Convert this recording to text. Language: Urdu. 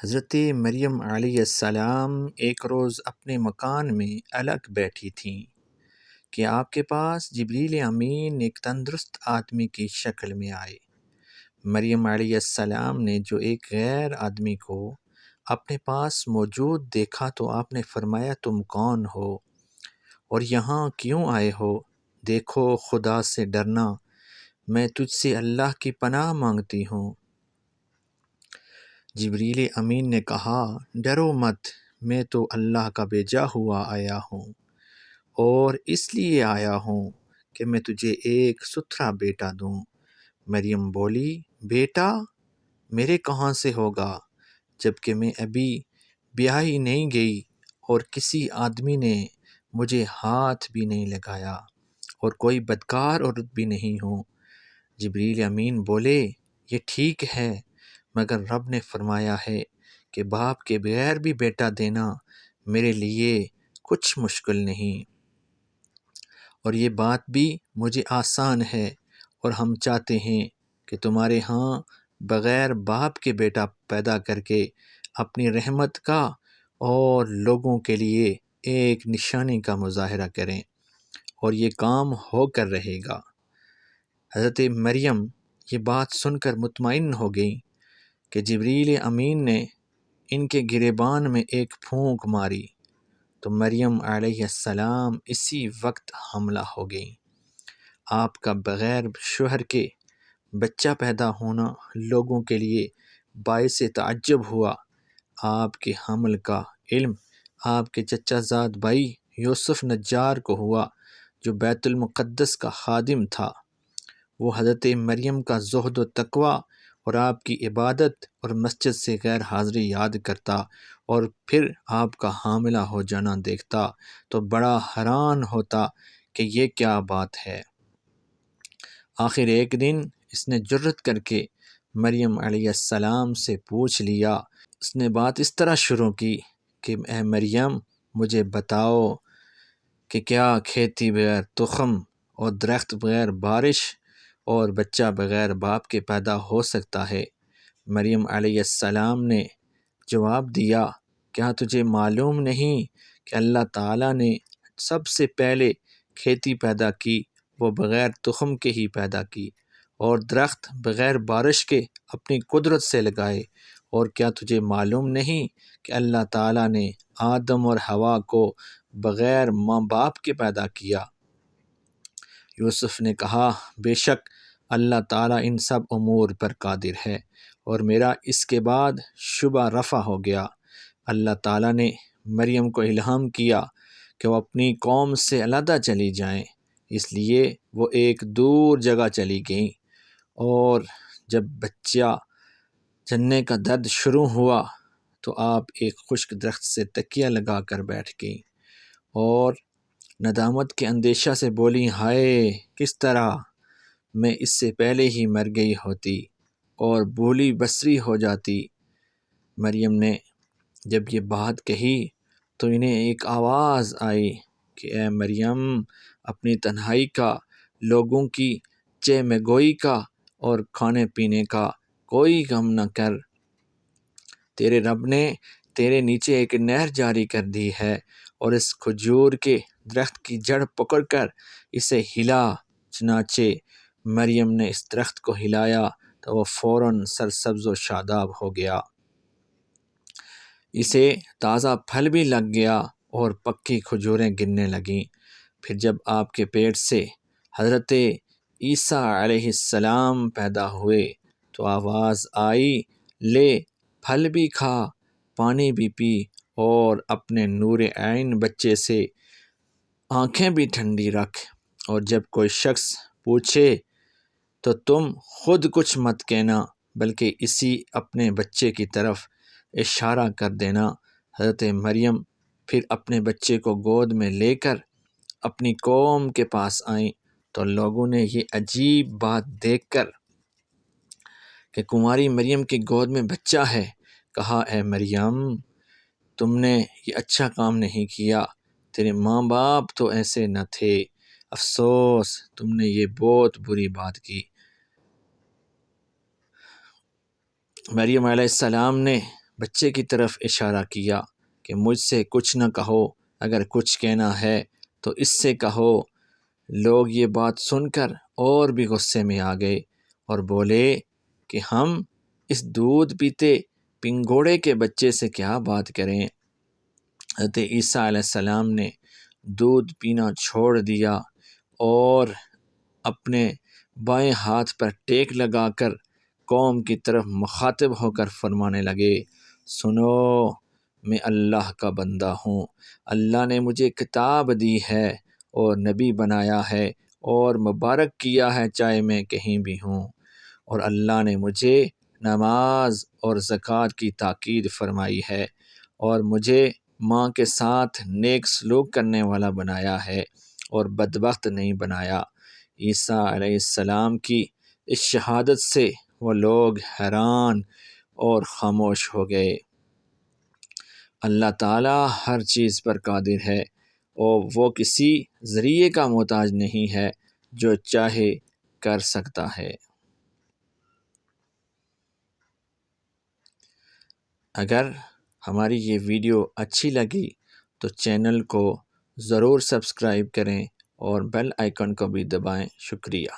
حضرت مریم علیہ السلام ایک روز اپنے مکان میں الگ بیٹھی تھیں کہ آپ کے پاس جبریل امین ایک تندرست آدمی کی شکل میں آئے۔ مریم علیہ السلام نے جو ایک غیر آدمی کو اپنے پاس موجود دیکھا تو آپ نے فرمایا، تم کون ہو اور یہاں کیوں آئے ہو؟ دیکھو، خدا سے ڈرنا، میں تجھ سے اللہ کی پناہ مانگتی ہوں۔ جبریل امین نے کہا، ڈرو مت، میں تو اللہ کا بھیجا ہوا آیا ہوں، اور اس لیے آیا ہوں کہ میں تجھے ایک ستھرا بیٹا دوں۔ مریم بولی، بیٹا میرے کہاں سے ہوگا، جبکہ میں ابھی بیاہی نہیں گئی اور کسی آدمی نے مجھے ہاتھ بھی نہیں لگایا، اور کوئی بدکار عورت بھی نہیں ہوں۔ جبریل امین بولے، یہ ٹھیک ہے، مگر رب نے فرمایا ہے کہ باپ کے بغیر بھی بیٹا دینا میرے لیے کچھ مشکل نہیں، اور یہ بات بھی مجھے آسان ہے، اور ہم چاہتے ہیں کہ تمہارے ہاں بغیر باپ کے بیٹا پیدا کر کے اپنی رحمت کا اور لوگوں کے لیے ایک نشانی کا مظاہرہ کریں، اور یہ کام ہو کر رہے گا۔ حضرت مریم یہ بات سن کر مطمئن ہو گئیں کہ جبریل امین نے ان کے گریبان میں ایک پھونک ماری تو مریم علیہ السلام اسی وقت حاملہ ہو گئیں۔ آپ کا بغیر شوہر کے بچہ پیدا ہونا لوگوں کے لیے باعث تعجب ہوا۔ آپ کے حمل کا علم آپ کے چچا زاد بھائی یوسف نجار کو ہوا، جو بیت المقدس کا خادم تھا۔ وہ حضرت مریم کا زہد و تقوی اور آپ کی عبادت اور مسجد سے غیر حاضری یاد کرتا، اور پھر آپ کا حاملہ ہو جانا دیکھتا تو بڑا حیران ہوتا کہ یہ کیا بات ہے۔ آخر ایک دن اس نے جرأت کر کے مریم علیہ السلام سے پوچھ لیا۔ اس نے بات اس طرح شروع کی کہ اے مریم، مجھے بتاؤ کہ کیا کھیتی بغیر تخم اور درخت بغیر بارش اور بچہ بغیر باپ کے پیدا ہو سکتا ہے؟ مریم علیہ السلام نے جواب دیا، کیا تجھے معلوم نہیں کہ اللہ تعالیٰ نے سب سے پہلے کھیتی پیدا کی، وہ بغیر تخم کے ہی پیدا کی، اور درخت بغیر بارش کے اپنی قدرت سے لگائے، اور کیا تجھے معلوم نہیں کہ اللہ تعالیٰ نے آدم اور حوا کو بغیر ماں باپ کے پیدا کیا؟ یوسف نے کہا، بے شک اللہ تعالیٰ ان سب امور پر قادر ہے، اور میرا اس کے بعد شبہ رفع ہو گیا۔ اللہ تعالیٰ نے مریم کو الہام کیا کہ وہ اپنی قوم سے علیحدہ چلی جائیں، اس لیے وہ ایک دور جگہ چلی گئیں، اور جب بچہ جننے کا درد شروع ہوا تو آپ ایک خشک درخت سے تکیہ لگا کر بیٹھ گئیں، اور ندامت کے اندیشہ سے بولی، ہائے، کس طرح میں اس سے پہلے ہی مر گئی ہوتی اور بولی بصری ہو جاتی۔ مریم نے جب یہ بات کہی تو انہیں ایک آواز آئی کہ اے مریم، اپنی تنہائی کا، لوگوں کی چہ میں گوئی کا اور کھانے پینے کا کوئی غم نہ کر، تیرے رب نے تیرے نیچے ایک نہر جاری کر دی ہے، اور اس کھجور کے درخت کی جڑ پکڑ کر اسے ہلا۔ چنانچہ مریم نے اس درخت کو ہلایا تو وہ فوراً سرسبز و شاداب ہو گیا، اسے تازہ پھل بھی لگ گیا اور پکی کھجوریں گرنے لگیں۔ پھر جب آپ کے پیٹ سے حضرت عیسیٰ علیہ السلام پیدا ہوئے تو آواز آئی، لے، پھل بھی کھا، پانی بھی پی، اور اپنے نور عین بچے سے آنکھیں بھی ٹھنڈی رکھ، اور جب کوئی شخص پوچھے تو تم خود کچھ مت کہنا، بلکہ اسی اپنے بچے کی طرف اشارہ کر دینا۔ حضرت مریم پھر اپنے بچے کو گود میں لے کر اپنی قوم کے پاس آئیں تو لوگوں نے یہ عجیب بات دیکھ کر کہ کنواری مریم کی گود میں بچہ ہے کہا، اے مریم، تم نے یہ اچھا کام نہیں کیا، تیرے ماں باپ تو ایسے نہ تھے، افسوس تم نے یہ بہت بری بات کی۔ مریم علیہ السلام نے بچے کی طرف اشارہ کیا کہ مجھ سے کچھ نہ کہو، اگر کچھ کہنا ہے تو اس سے کہو۔ لوگ یہ بات سن کر اور بھی غصے میں آ گئے اور بولے کہ ہم اس دودھ پیتے پنگوڑے کے بچے سے کیا بات کریں۔ حضرت عیسیٰ علیہ السلام نے دودھ پینا چھوڑ دیا اور اپنے بائیں ہاتھ پر ٹیک لگا کر قوم کی طرف مخاطب ہو کر فرمانے لگے، سنو، میں اللہ کا بندہ ہوں، اللہ نے مجھے کتاب دی ہے اور نبی بنایا ہے اور مبارک کیا ہے چاہے میں کہیں بھی ہوں، اور اللہ نے مجھے نماز اور زکوٰۃ کی تاکید فرمائی ہے اور مجھے ماں کے ساتھ نیک سلوک کرنے والا بنایا ہے اور بدبخت نہیں بنایا۔ عیسیٰ علیہ السلام کی اس شہادت سے وہ لوگ حیران اور خاموش ہو گئے۔ اللہ تعالیٰ ہر چیز پر قادر ہے اور وہ کسی ذریعے کا محتاج نہیں ہے، جو چاہے کر سکتا ہے۔ اگر ہماری یہ ویڈیو اچھی لگی تو چینل کو ضرور سبسکرائب کریں اور بیل آئیکن کو بھی دبائیں۔ شکریہ۔